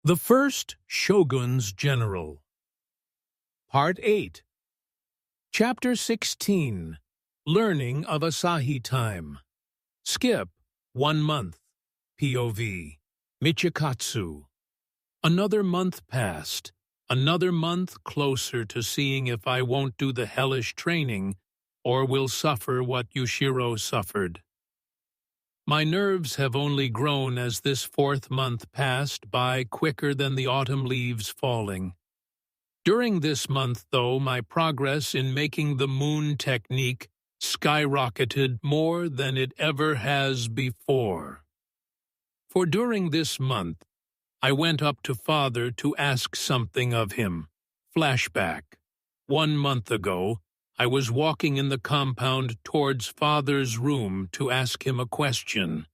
The First Shogun's General. Part 8. Chapter 16. Learning of Asahi Time. Skip 1 month. POV. Michikatsu. Another month passed. Another month closer to seeing if I won't do the hellish training or will suffer what Yushiro suffered. My nerves have only grown as this 4th month passed by quicker than the autumn leaves falling. During this month, though, my progress in making the moon technique skyrocketed more than it ever has before. For during this month, I went up to Father to ask something of him. Flashback. 1 month ago, I was walking in the compound towards Father's room to ask him a question,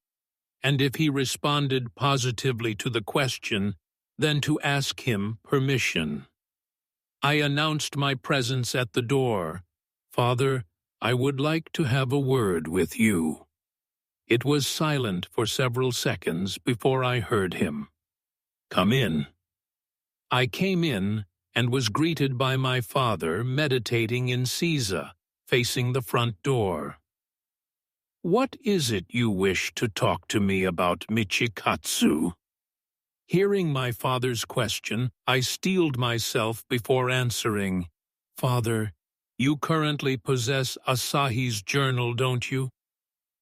and if he responded positively to the question, then to ask him permission. I announced my presence at the door. "Father, I would like to have a word with you." It was silent for several seconds before I heard him. "Come in." I came in and was greeted by my father meditating in Seiza, facing the front door. "What is it you wish to talk to me about, Michikatsu?" Hearing my father's question, I steeled myself before answering. "Father, you currently possess Asahi's journal, don't you?"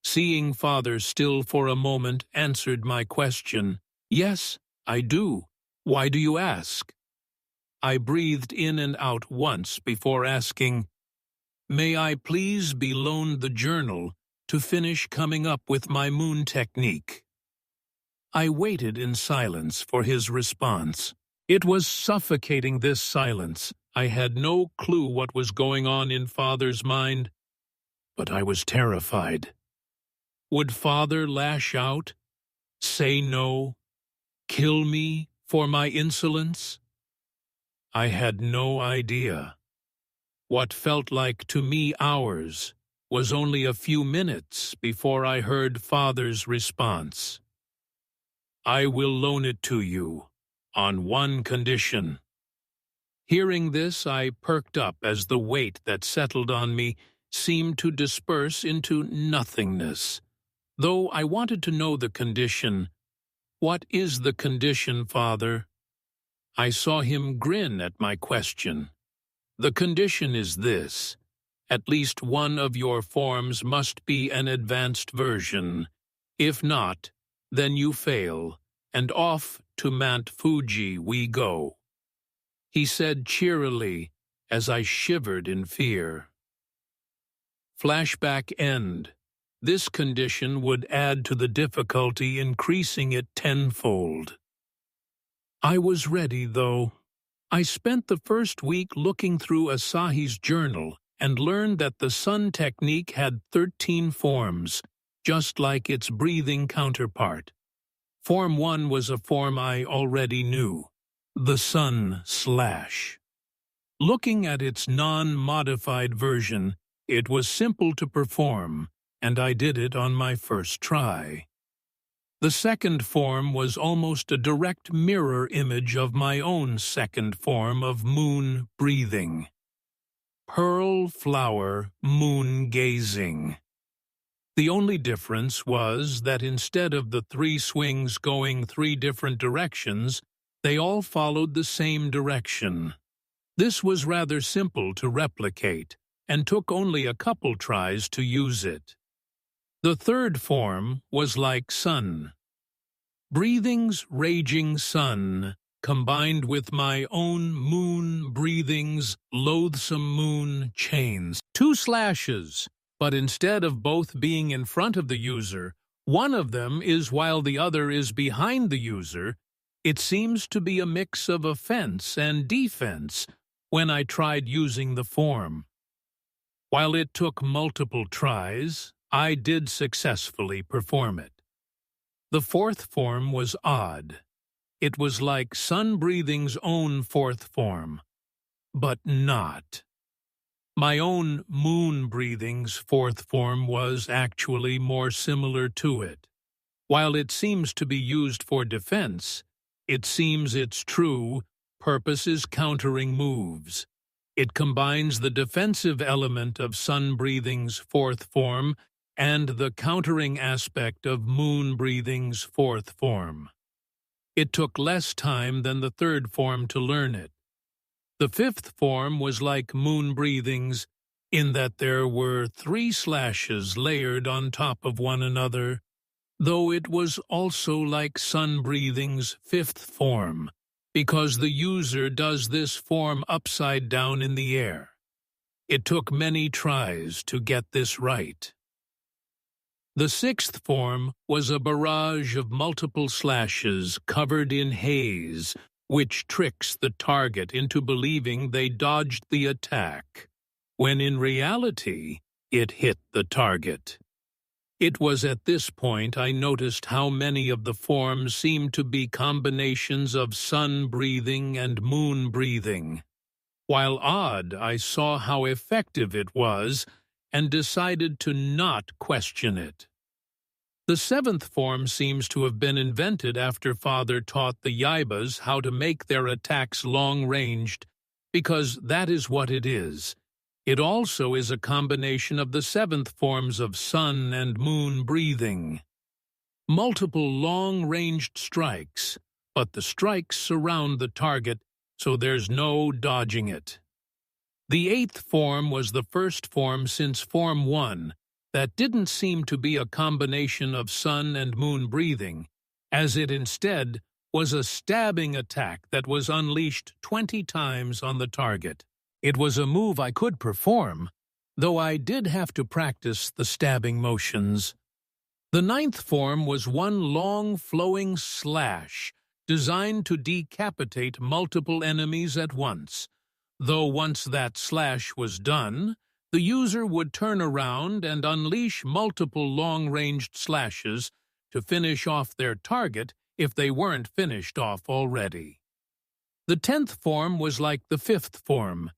Seeing Father still for a moment answered my question. "Yes, I do. Why do you ask?" I breathed in and out once before asking, "May I please be loaned the journal to finish coming up with my moon technique?" I waited in silence for his response. It was suffocating, this silence. I had no clue what was going on in Father's mind, but I was terrified. Would Father lash out? Say no? Kill me for my insolence? I had no idea. What felt like to me hours was only a few minutes before I heard Father's response. "I will loan it to you, on one condition." Hearing this, I perked up as the weight that settled on me seemed to disperse into nothingness. Though I wanted to know the condition. "What is the condition, Father?" I saw him grin at my question. "The condition is this. At least one of your forms must be an advanced version. If not, then you fail, and off to Mount Fuji we go," he said cheerily as I shivered in fear. Flashback end. This condition would add to the difficulty, increasing it tenfold. I was ready, though. I spent the first week looking through Asahi's journal and learned that the sun technique had 13 forms, just like its breathing counterpart. Form 1 was a form I already knew, the sun slash. Looking at its non-modified version, it was simple to perform, and I did it on my first try. The second form was almost a direct mirror image of my own second form of moon breathing. Pearl flower moon gazing. The only difference was that instead of the 3 swings going 3 different directions, they all followed the same direction. This was rather simple to replicate, and took only a couple tries to use it. The third form was like sun. Breathing's raging sun, combined with my own moon breathing's loathsome moon chains. 2 slashes, but instead of both being in front of the user, one of them is while the other is behind the user. It seems to be a mix of offense and defense when I tried using the form. While it took multiple tries, I did successfully perform it. The 4th form was odd. It was like sun breathing's own 4th form, but not. My own moon breathing's 4th form was actually more similar to it. While it seems to be used for defense, It seems it's true, purpose is countering moves. It combines the defensive element of sun breathing's fourth form and the countering aspect of moon breathing's fourth form. It took less time than the third form to learn it. The fifth form was like moon breathing's in that there were 3 slashes layered on top of one another, though it was also like sun breathing's fifth form, because the user does this form upside down in the air. It took many tries to get this right. The sixth form was a barrage of multiple slashes covered in haze, which tricks the target into believing they dodged the attack, when in reality it hit the target. It was at this point I noticed how many of the forms seemed to be combinations of sun breathing and moon breathing. While odd, I saw how effective it was and decided to not question it. The seventh form seems to have been invented after Father taught the Yaibas how to make their attacks long-ranged, because that is what it is. It also is a combination of the seventh forms of sun and moon breathing. Multiple long-ranged strikes, but the strikes surround the target, so there's no dodging it. The eighth form was the first form since Form 1 that didn't seem to be a combination of sun and moon breathing, as it instead was a stabbing attack that was unleashed 20 times on the target. It was a move I could perform, though I did have to practice the stabbing motions. The ninth form was one long flowing slash designed to decapitate multiple enemies at once, though once that slash was done, the user would turn around and unleash multiple long-ranged slashes to finish off their target if they weren't finished off already. The 10th form was like the 5th form,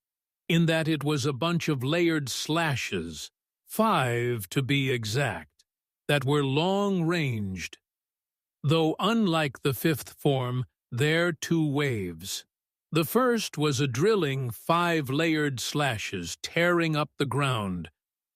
in that it was a bunch of layered slashes, 5 to be exact, that were long-ranged. Though unlike the 5th form, they're 2 waves. The first was a drilling 5 layered slashes tearing up the ground,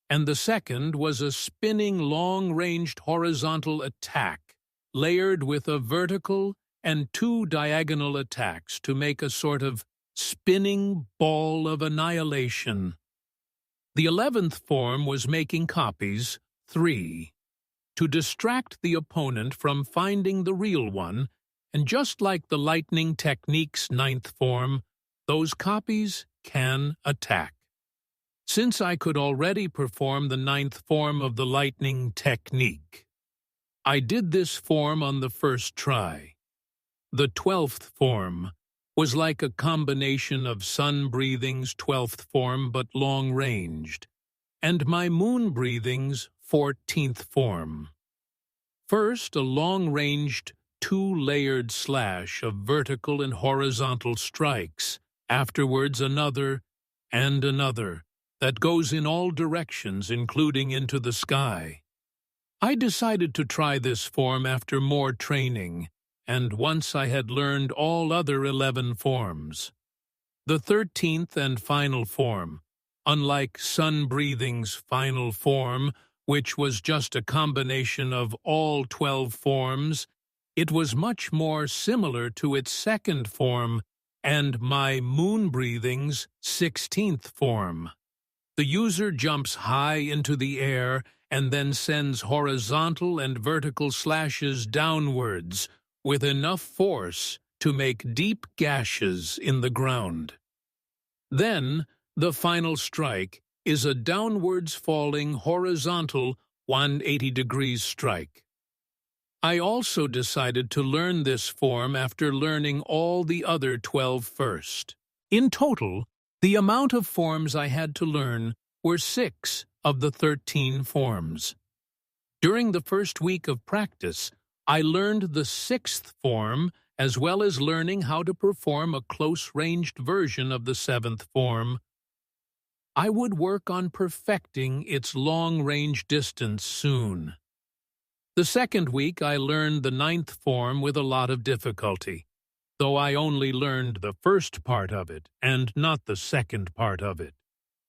and the second was a spinning long-ranged horizontal attack, layered with a vertical and 2 diagonal attacks to make a sort of spinning ball of annihilation. The 11th form was making copies, 3, to distract the opponent from finding the real one, and just like the lightning technique's 9th form, those copies can attack. Since I could already perform the 9th form of the lightning technique, I did this form on the first try. The 12th form was like a combination of sun breathing's 12th form but long-ranged, and my moon breathing's 14th form. First, a long-ranged 2-layered slash of vertical and horizontal strikes, afterwards another and another, that goes in all directions, including into the sky. I decided to try this form after more training, and once I had learned all other 11 forms. The 13th and final form, unlike sun breathing's final form, which was just a combination of all 12 forms, it was much more similar to its second form and my moon breathing's 16th form. The user jumps high into the air and then sends horizontal and vertical slashes downwards with enough force to make deep gashes in the ground. Then, the final strike is a downwards falling horizontal 180 degrees strike. I also decided to learn this form after learning all the other 12 first. In total, the amount of forms I had to learn were 6 of the 13 forms. During the first week of practice, I learned the 6th form as well as learning how to perform a close-ranged version of the 7th form. I would work on perfecting its long-range distance soon. The second week I learned the 9th form with a lot of difficulty. though I only learned the first part of it and not the second part of it.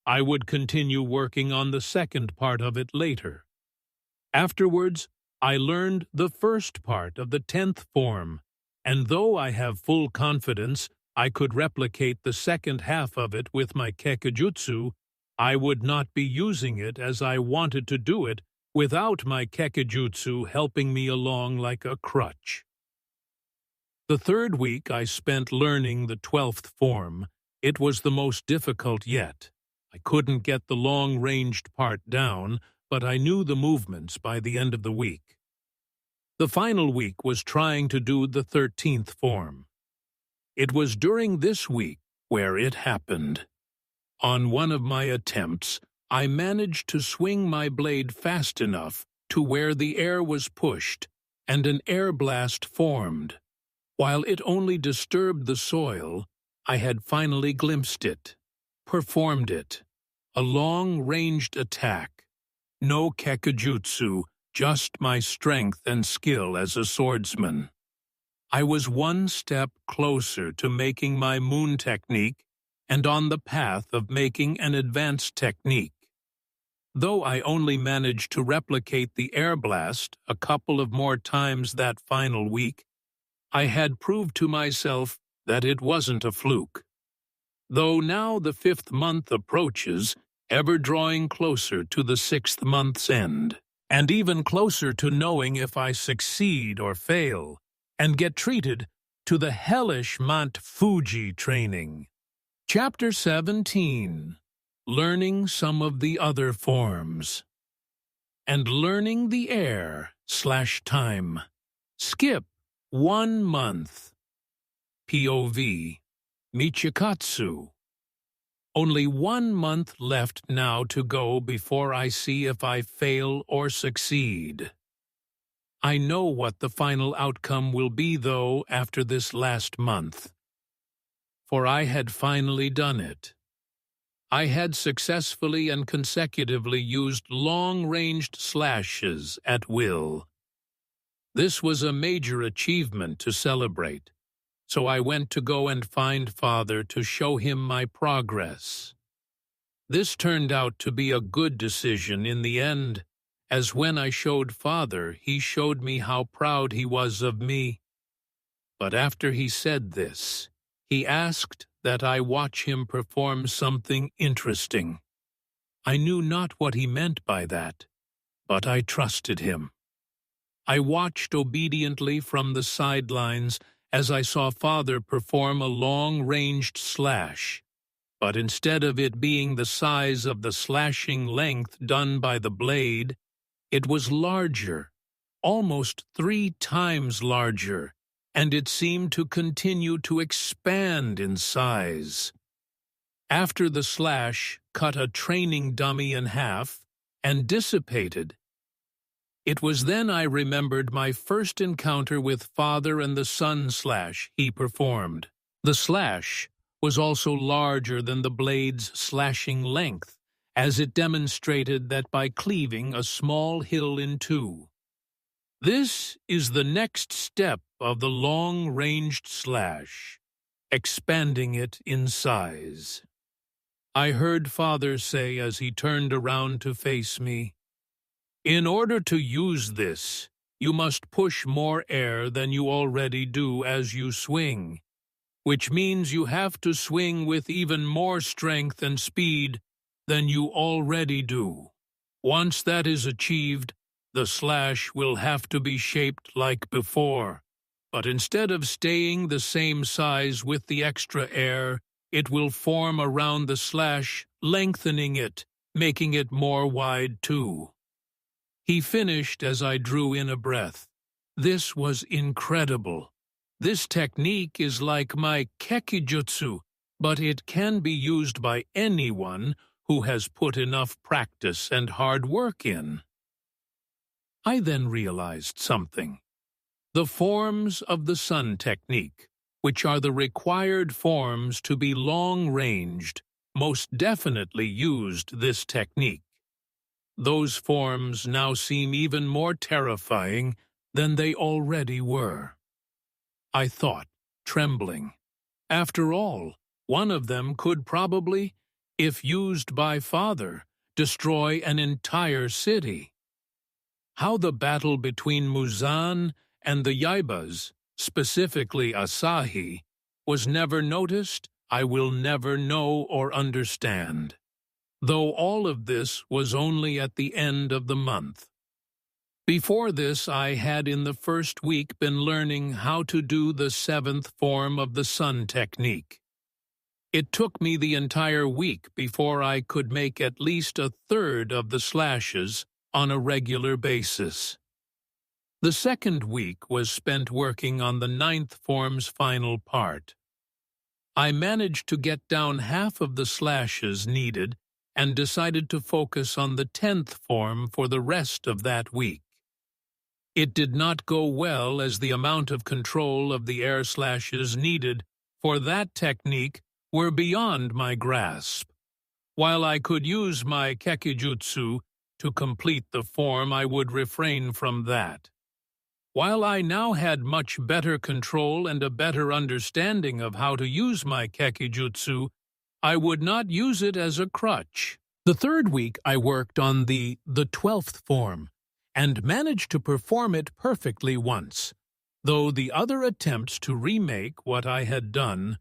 I would continue working on the second part of it later. Afterwards, I learned the first part of the 10th form, and though I have full confidence I could replicate the second half of it with my Kekijutsu, I would not be using it as I wanted to do it without my Kekijutsu helping me along like a crutch. The third week I spent learning the 12th form. It was the most difficult yet. I couldn't get the long-ranged part down, but I knew the movements by the end of the week. The final week was trying to do the 13th form. It was during this week where it happened. On one of my attempts, I managed to swing my blade fast enough to where the air was pushed, and an air blast formed. While it only disturbed the soil, I had finally glimpsed it, performed it. A long-ranged attack. No Kekijutsu, just my strength and skill as a swordsman. I was one step closer to making my moon technique and on the path of making an advanced technique. Though I only managed to replicate the air blast a couple of more times that final week, I had proved to myself that it wasn't a fluke. Though now the 5th month approaches, ever drawing closer to the 6th month's end, and even closer to knowing if I succeed or fail, and get treated to the hellish Mount Fuji training. Chapter 17. Learning some of the other forms. And learning the air/time. Skip 1 month. POV. Michikatsu. Only 1 month left now to go before I see if I fail or succeed. I know what the final outcome will be, though, after this last month. For I had finally done it. I had successfully and consecutively used long-ranged slashes at will. This was a major achievement to celebrate, so I went to go and find Father to show him my progress. This turned out to be a good decision in the end, as when I showed Father, he showed me how proud he was of me. But after he said this, he asked that I watch him perform something interesting. I knew not what he meant by that, but I trusted him. I watched obediently from the sidelines as I saw Father perform a long-ranged slash, but instead of it being the size of the slashing length done by the blade, it was larger, almost 3 times larger, and it seemed to continue to expand in size. After the slash cut a training dummy in half and dissipated, it was then I remembered my first encounter with Father and the sun slash he performed. The slash was also larger than the blade's slashing length, as it demonstrated that by cleaving a small hill in two. This is the next step of the long-ranged slash, expanding it in size. I heard Father say as he turned around to face me, "In order to use this, you must push more air than you already do as you swing, which means you have to swing with even more strength and speed than you already do. Once that is achieved, the slash will have to be shaped like before, but instead of staying the same size with the extra air, it will form around the slash, lengthening it, making it more wide too." He finished as I drew in a breath. This was incredible. This technique is like my Kekijutsu, but it can be used by anyone who has put enough practice and hard work in. I then realized something. The forms of the sun technique, which are the required forms to be long-ranged, most definitely used this technique. Those forms now seem even more terrifying than they already were. I thought, trembling. After all, one of them could probably, if used by Father, destroy an entire city. How the battle between Muzan and the Yaibas, specifically Asahi, was never noticed, I will never know or understand. Though all of this was only at the end of the month. Before this, I had in the first week been learning how to do the 7th form of the sun technique. It took me the entire week before I could make at least a third of the slashes on a regular basis. The second week was spent working on the 9th form's final part. I managed to get down half of the slashes needed and decided to focus on the 10th form for the rest of that week. It did not go well as the amount of control of the air slashes needed for that technique were beyond my grasp. While I could use my kekijutsu to complete the form, I would refrain from that. While I now had much better control and a better understanding of how to use my kekijutsu, I would not use it as a crutch. The third week I worked on the 12th form, and managed to perform it perfectly once, though the other attempts to remake what I had done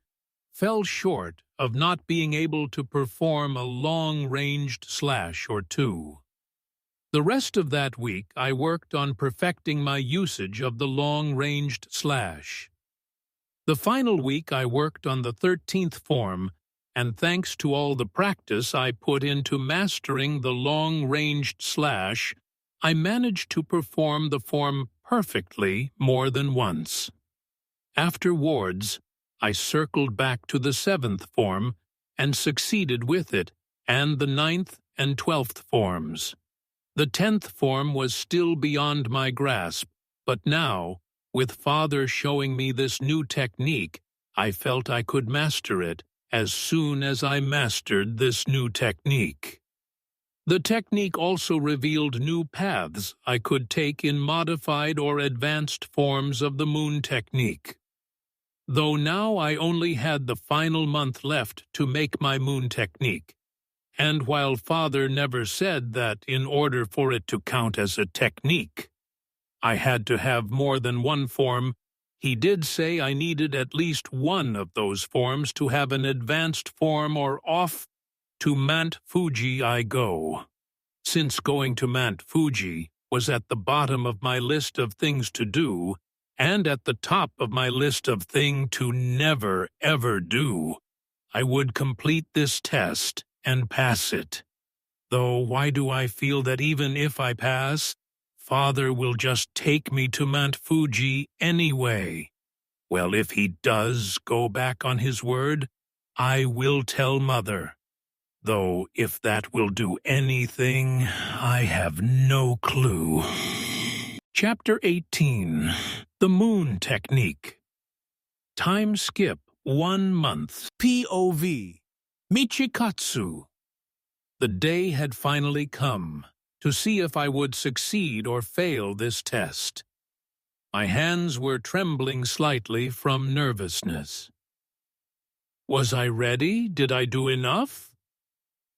fell short of not being able to perform a long-ranged slash or two. The rest of that week I worked on perfecting my usage of the long-ranged slash. The final week I worked on the 13th form, and thanks to all the practice I put into mastering the long-ranged slash, I managed to perform the form perfectly more than once. Afterwards, I circled back to the 7th form and succeeded with it, and the 9th and 12th forms. The 10th form was still beyond my grasp, but now, with Father showing me this new technique, I felt I could master it as soon as I mastered this new technique. The technique also revealed new paths I could take in modified or advanced forms of the moon technique. Though now I only had the final month left to make my moon technique, and while Father never said that in order for it to count as a technique, I had to have more than one form, he did say I needed at least one of those forms to have an advanced form, or off to Mount Fuji I go. Since going to Mount Fuji was at the bottom of my list of things to do, and at the top of my list of things to never ever do, I would complete this test and pass it. Though why do I feel that even if I pass, Father will just take me to Mount Fuji anyway? Well, if he does go back on his word, I will tell Mother. Though if that will do anything, I have no clue. Chapter 18. The Moon Technique. Time skip 1 month. POV. Michikatsu. The day had finally come to see if I would succeed or fail this test. My hands were trembling slightly from nervousness. Was I ready? Did I do enough?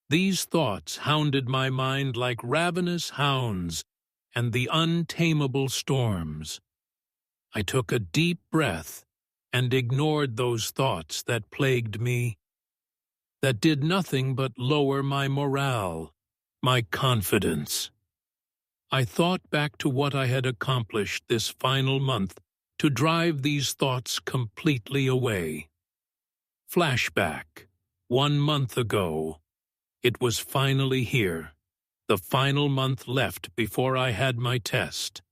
These thoughts hounded my mind like ravenous hounds and the untamable storms. I took a deep breath and ignored those thoughts that plagued me, that did nothing but lower my morale, my confidence. I thought back to what I had accomplished this final month to drive these thoughts completely away. Flashback. 1 month ago. It was finally here, the final month left before I had my test.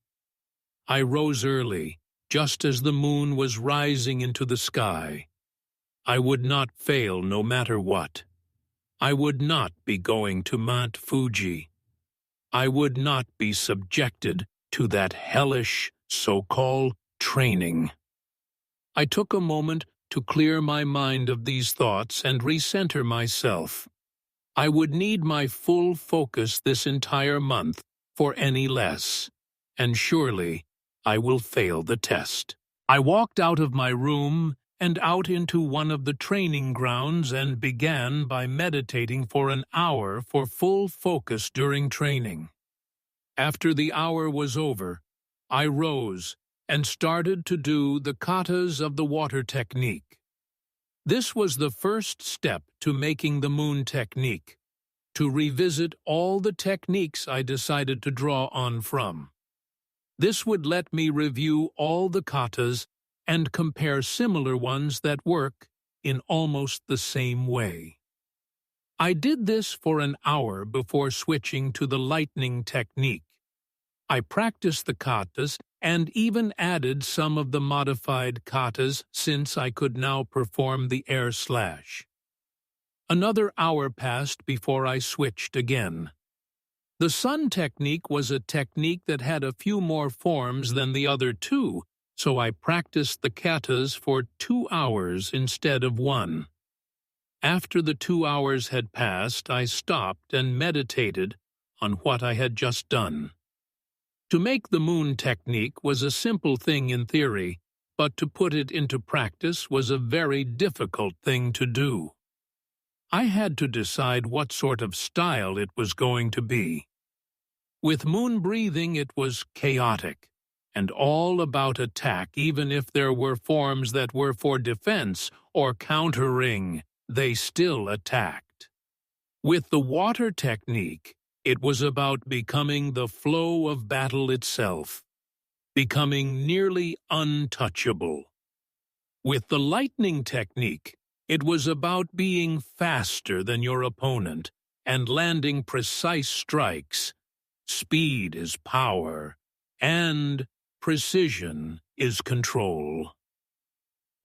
I rose early, just as the moon was rising into the sky. I would not fail no matter what. I would not be going to Mount Fuji. I would not be subjected to that hellish, so-called training. I took a moment to clear my mind of these thoughts and recenter myself. I would need my full focus this entire month for any less, and surely I will fail the test. I walked out of my room and out into one of the training grounds and began by meditating for an hour for full focus during training. After the hour was over, I rose and started to do the katas of the water technique. This was the first step to making the moon technique, to revisit all the techniques I decided to draw on from. This would let me review all the katas and compare similar ones that work in almost the same way. I did this for an hour before switching to the lightning technique. I practiced the katas and even added some of the modified katas since I could now perform the air slash. Another hour passed before I switched again. The sun technique was a technique that had a few more forms than the other two, so I practiced the katas for 2 hours instead of 1. After the 2 hours had passed, I stopped and meditated on what I had just done. To make the moon technique was a simple thing in theory, but to put it into practice was a very difficult thing to do. I had to decide what sort of style it was going to be. With moon breathing it was chaotic, and all about attack. Even if there were forms that were for defense or countering, they still attacked. With the water technique, it was about becoming the flow of battle itself, becoming nearly untouchable. With the lightning technique, it was about being faster than your opponent and landing precise strikes. Speed is power, and precision is control.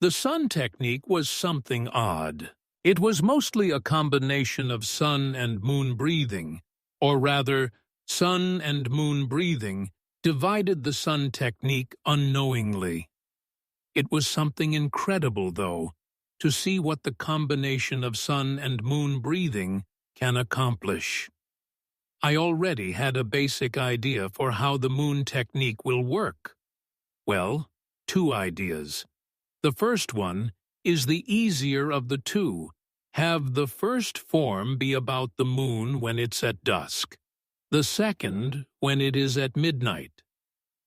The sun technique was something odd. It was mostly a combination of sun and moon breathing, or rather, sun and moon breathing divided the sun technique unknowingly. It was something incredible, though, to see what the combination of sun and moon breathing can accomplish. I already had a basic idea for how the moon technique will work. Well, 2 ideas. The first one is the easier of the two. Have the first form be about the moon when it's at dusk, the second when it is at midnight,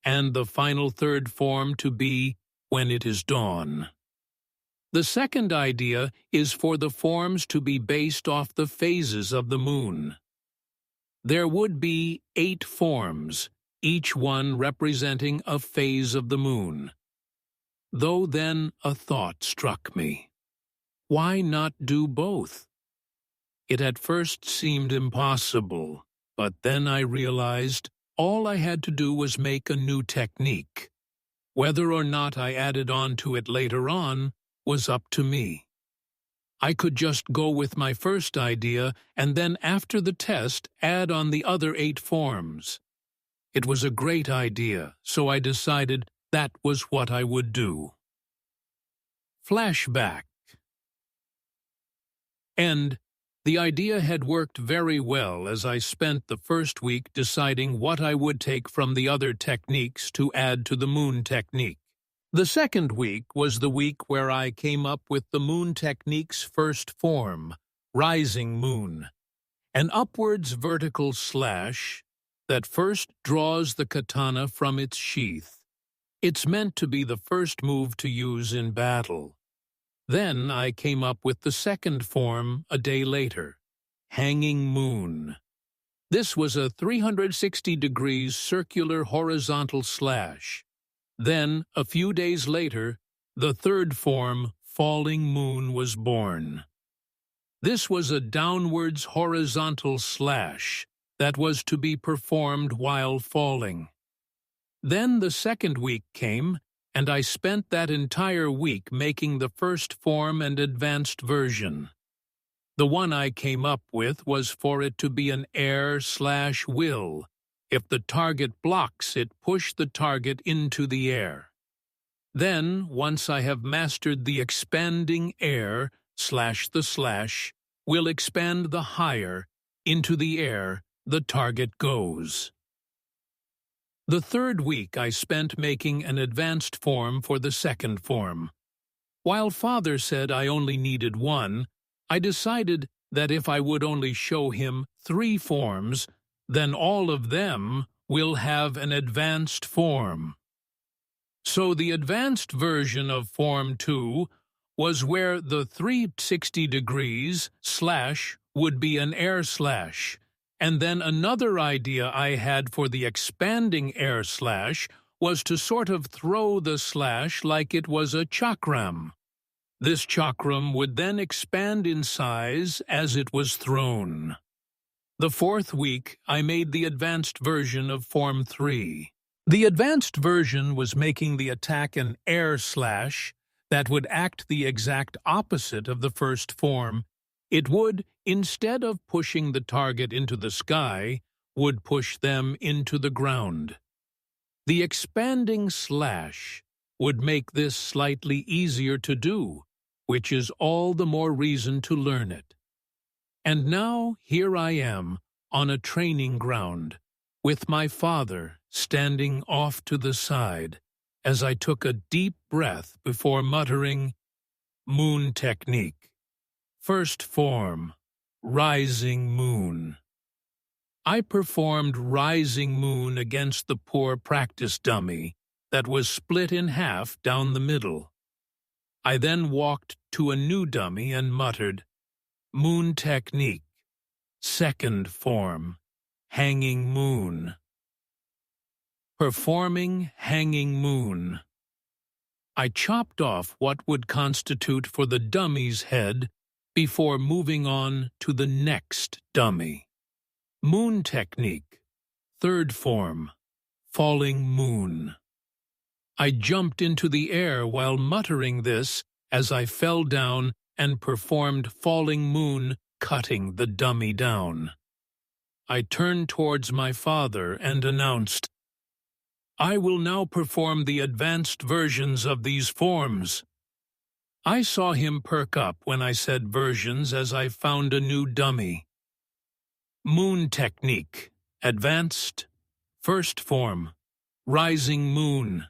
and the final third form to be when it is dawn. The second idea is for the forms to be based off the phases of the moon. There would be 8 forms, each one representing a phase of the moon. Though then a thought struck me. Why not do both? It at first seemed impossible, but then I realized all I had to do was make a new technique. Whether or not I added on to it later on was up to me. I could just go with my first idea and then after the test add on the other 8 forms. It was a great idea, so I decided that was what I would do. Flashback. And the idea had worked very well as I spent the first week deciding what I would take from the other techniques to add to the moon technique. The second week was the week where I came up with the moon technique's first form, rising moon, an upwards vertical slash that first draws the katana from its sheath. It's meant to be the first move to use in battle. Then I came up with the second form a day later, hanging moon. This was a 360 degrees circular horizontal slash. Then, a few days later, the third form, falling moon, was born. This was a downwards horizontal slash that was to be performed while falling. Then the second week came, and I spent that entire week making the first form and advanced version. The one I came up with was for it to be an air/will. If the target blocks it, push the target into the air. Then, once I have mastered the expanding air, the slash, will expand the higher, into the air, the target goes. The third week I spent making an advanced form for the second form. While Father said I only needed one, I decided that if I would only show him 3 forms, then all of them will have an advanced form. So the advanced version of Form 2 was where the 360 degrees slash would be an air slash, and then another idea I had for the expanding air slash was to sort of throw the slash like it was a chakram. This chakram would then expand in size as it was thrown. The 4th week, I made the advanced version of Form 3. The advanced version was making the attack an air slash that would act the exact opposite of the first form. It would, instead of pushing the target into the sky, would push them into the ground. The expanding slash would make this slightly easier to do, which is all the more reason to learn it. And now here I am on a training ground, with my father standing off to the side, as I took a deep breath before muttering, "Moon technique. First form, rising moon." I performed rising moon against the poor practice dummy that was split in half down the middle. I then walked to a new dummy and muttered, "Moon technique. Second form, hanging moon." Performing hanging moon. I chopped off what would constitute for the dummy's head before moving on to the next dummy. Moon technique. Third form, falling moon. I jumped into the air while muttering this as I fell down and performed falling moon, cutting the dummy down. I turned towards my father and announced, "I will now perform the advanced versions of these forms." I saw him perk up when I said versions as I found a new dummy. Moon technique. Advanced. First form, rising moon.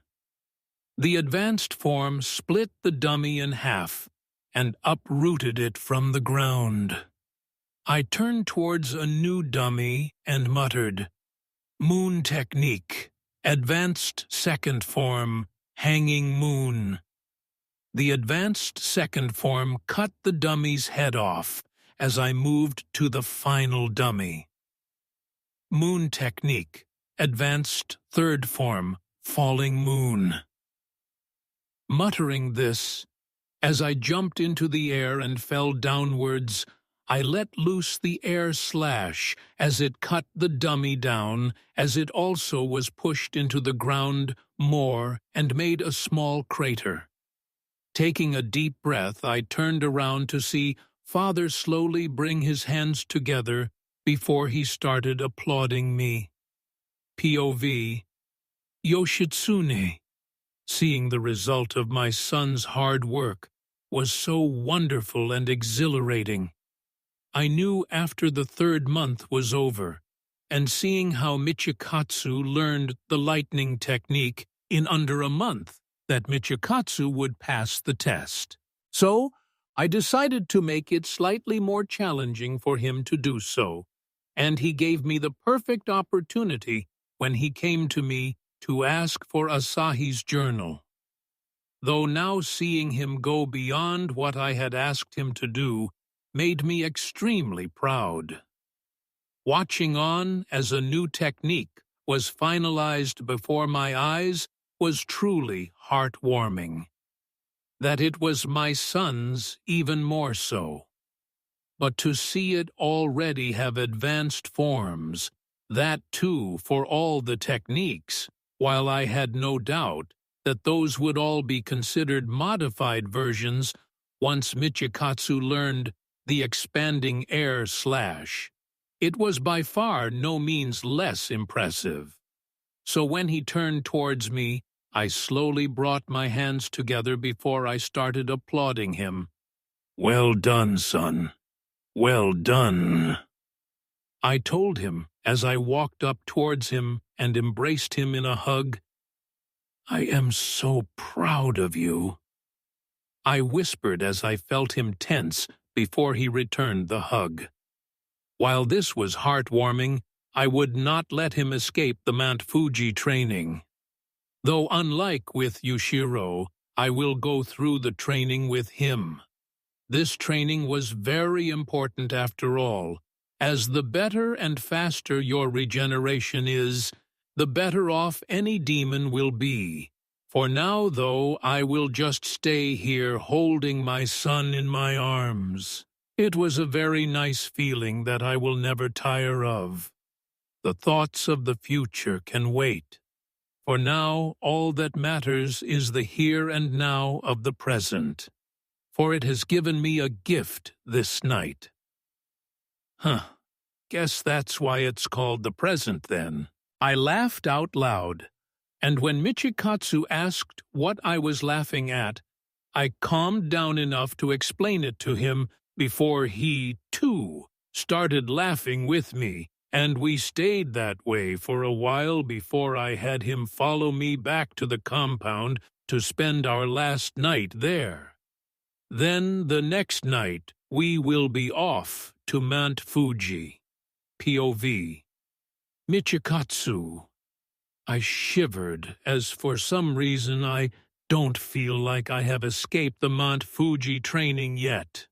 The advanced form split the dummy in half and uprooted it from the ground. I turned towards a new dummy and muttered, "Moon technique. Advanced second form, hanging moon." The advanced second form cut the dummy's head off as I moved to the final dummy. Moon technique. Advanced third form, falling moon. Muttering this, as I jumped into the air and fell downwards, I let loose the air slash as it cut the dummy down, as it also was pushed into the ground more and made a small crater. Taking a deep breath, I turned around to see Father slowly bring his hands together before he started applauding me. POV. Yoshitsune, seeing the result of my son's hard work, was so wonderful and exhilarating. I knew after the 3rd month was over, and seeing how Michikatsu learned the lightning technique in under a month, that Michikatsu would pass the test. So, I decided to make it slightly more challenging for him to do so, and he gave me the perfect opportunity when he came to me to ask for Asahi's journal. Though now seeing him go beyond what I had asked him to do made me extremely proud. Watching on as a new technique was finalized before my eyes was truly heartwarming. That it was my son's even more so. But to see it already have advanced forms, that too for all the techniques, while I had no doubt that those would all be considered modified versions once Michikatsu learned the expanding air slash. It was by far no means less impressive. So when he turned towards me, I slowly brought my hands together before I started applauding him. "Well done, son. Well done," I told him as I walked up towards him and embraced him in a hug. "I am so proud of you." I whispered as I felt him tense before he returned the hug. While this was heartwarming, I would not let him escape the Mount Fuji training. Though unlike with Yushiro, I will go through the training with him. This training was very important after all, as the better and faster your regeneration is, the better off any demon will be. For now, though, I will just stay here holding my son in my arms. It was a very nice feeling that I will never tire of. The thoughts of the future can wait. For now, all that matters is the here and now of the present. For it has given me a gift this night. Guess that's why it's called the present then. I laughed out loud, and when Michikatsu asked what I was laughing at, I calmed down enough to explain it to him before he, too, started laughing with me, and we stayed that way for a while before I had him follow me back to the compound to spend our last night there. Then the next night we will be off to Mount Fuji. POV. Michikatsu. I shivered, as for some reason I don't feel like I have escaped the Mount Fuji training yet.